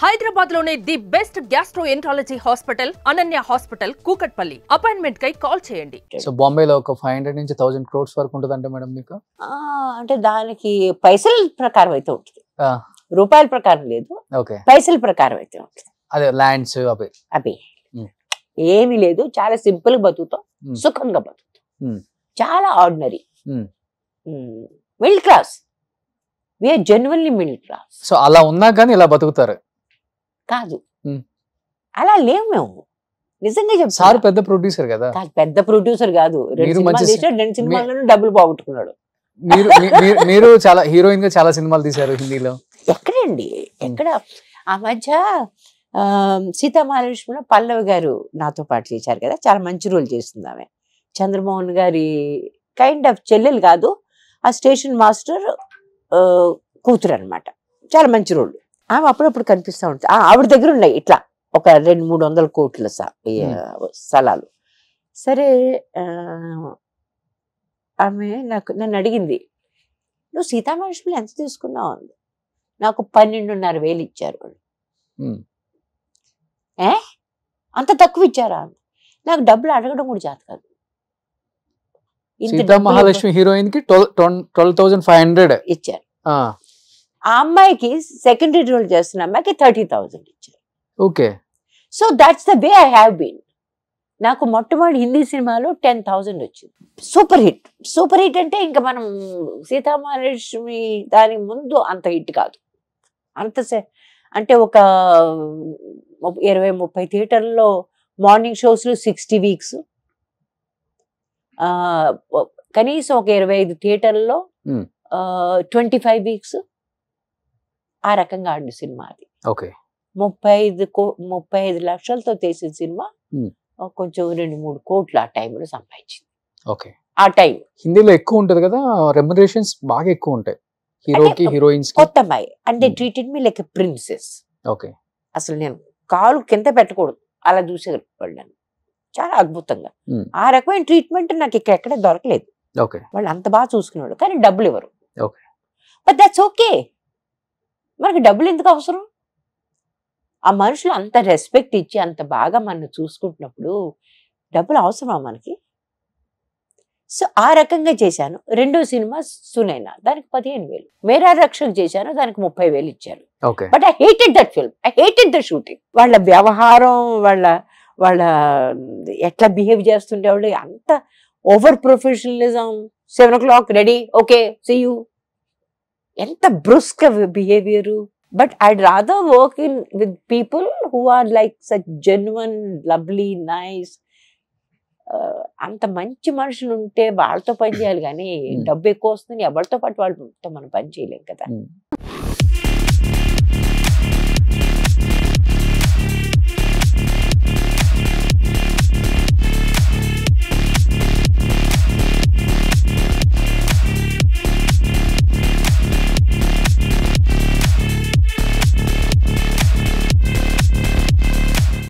హైదరాబాద్ లోనే the best gastroenterology hospital Ananya hospital Kukatpally. Appointment కై call చేయండి. సో బాంబేలో ఒక 500 నుంచి 1000 crores వరకు ఉంటుందంటే మేడం మీకు? అంటే దానికి పైసల ప్రకారం అయితే ఉంటుంది, ఆ, రూపాయల ప్రకారం లేదు, ఓకే, పైసల ప్రకారం అయితే ఉంటుంది. అదే ల్యాండ్స్ అవి అవి ఏమీ లేదు, చాలా సింపుల్ గా బతుకుతాం, సుఖంగా బతుకుతాం, చాలా ordinary, middle class. We're genuinely middle class. So అలా ఉన్నా కానీ ఇలా బతుకుతారు కాదు, అలా లేవు మేము. నిజంగా చెప్తాను. సార్ పెద్ద ప్రొడ్యూసర్ కదా? పెద్ద ప్రొడ్యూసర్ కాదు, రెండు సినిమాలను డబ్బులు పోగొట్టుకున్నాడు. మీరు చాలా హీరోయిన్ గా చాలా సినిమాలు తీశారు హిందీలో. ఎక్కడండి, ఎక్కడ? ఆ మధ్య సీతామహాలక్ష్మిలో పల్లవి గారు నాతో పాటు చేశారు కదా, చాలా మంచి రోల్ చేస్తుంది ఆమె. చంద్రమోహన్ గారి కైండ్ ఆఫ్ చెల్లెలు కాదు, ఆ స్టేషన్ మాస్టర్ కూతురు అనమాట. చాలా మంచి రోల్. ఆమె అప్పుడప్పుడు కనిపిస్తూ ఉంటుంది. ఆవిడ దగ్గర ఉన్నాయి ఇట్లా ఒక 200-300 కోట్ల స్థలాలు. సరే, ఆమె నన్ను అడిగింది, నువ్వు సీతామహాలక్ష్మిలో ఎంత తీసుకున్నావు అంది. నాకు 12,500 ఇచ్చారు వాళ్ళు. అంత తక్కువ ఇచ్చారా? నాకు డబ్బులు అడగడం కూడా చేత కాదు. సీతామహాలక్ష్మి హీరోయిన్ కి 12,500 ఇచ్చారు. ఆ అమ్మాయికి సెకండరీ రోల్ చేస్తున్న అమ్మాయికి 30,000 ఇచ్చారు. Okay. So that's the way I have been. నాకు మొట్టమొదటి హిందీ సినిమాలో 10,000 వచ్చింది. Super hit. సూపర్ హిట్ అంటే ఇంకా మనం సీతామహాలక్ష్మి దాని ముందు అంత హిట్ కాదు. అంటే ఒక 20-30 థియేటర్లో మార్నింగ్ షోస్లో 60 వీక్స్, కనీసం ఒక 25 థియేటర్లో 25 వీక్స్, ఆ రకంగా ఆడిన సినిమా అది. 35 లక్షలతో తీసిన సినిమా కొంచెం 2-3 కోట్లు ఆ టైంలో సంపాదించింది. ఆ టైం హిందీలో ఎక్కువ ఉంటది కదా, రెమ్యునరేషన్స్ బాగా ఎక్కువ ఉంటాయి హీరోకి హీరోయిన్స్. కొత్త అమ్మాయి అంటే treated me like a princess. Okay. అసలు నేను కాలు కింద పెట్టకూడదు, అలా చూసేవాళ్ళు నన్ను చాలా అద్భుతంగా. ఆ రకమైన ట్రీట్మెంట్ నాకు ఎక్కడ దొరకలేదు. వాళ్ళు అంత బాగా చూసుకునేవాడు, కానీ డబ్బులు ఇవ్వరు. But that's okay. మనకి డబ్బులు ఎందుకు అవసరం? ఆ మనుషులు అంత రెస్పెక్ట్ ఇచ్చి అంత బాగా మనం చూసుకుంటున్నప్పుడు డబ్బులు అవసరమా మనకి? సో ఆ రకంగా చేశాను. రెండో సినిమా సునైనా, దానికి 15,000. మేరా రక్షక్ చేశాను, దానికి 30,000 ఇచ్చారు. But I hated that film, I hated the shooting. వాళ్ళ వ్యవహారం, వాళ్ళ ఎట్లా బిహేవ్ చేస్తుండేవాళ్ళు, అంత over professionalism. 7 o'clock ready, okay, see you. ఎంత brusque behaviour. But I'd rather work with people who are like such genuine, lovely, nice. అంత మంచి మనుషులు ఉంటే వాళ్ళతో పని చేయాలి, కానీ డబ్బు ఎక్కువ వస్తుంది ఎవరితో పాటు వాళ్ళతో మనం పని చేయలేం కదా.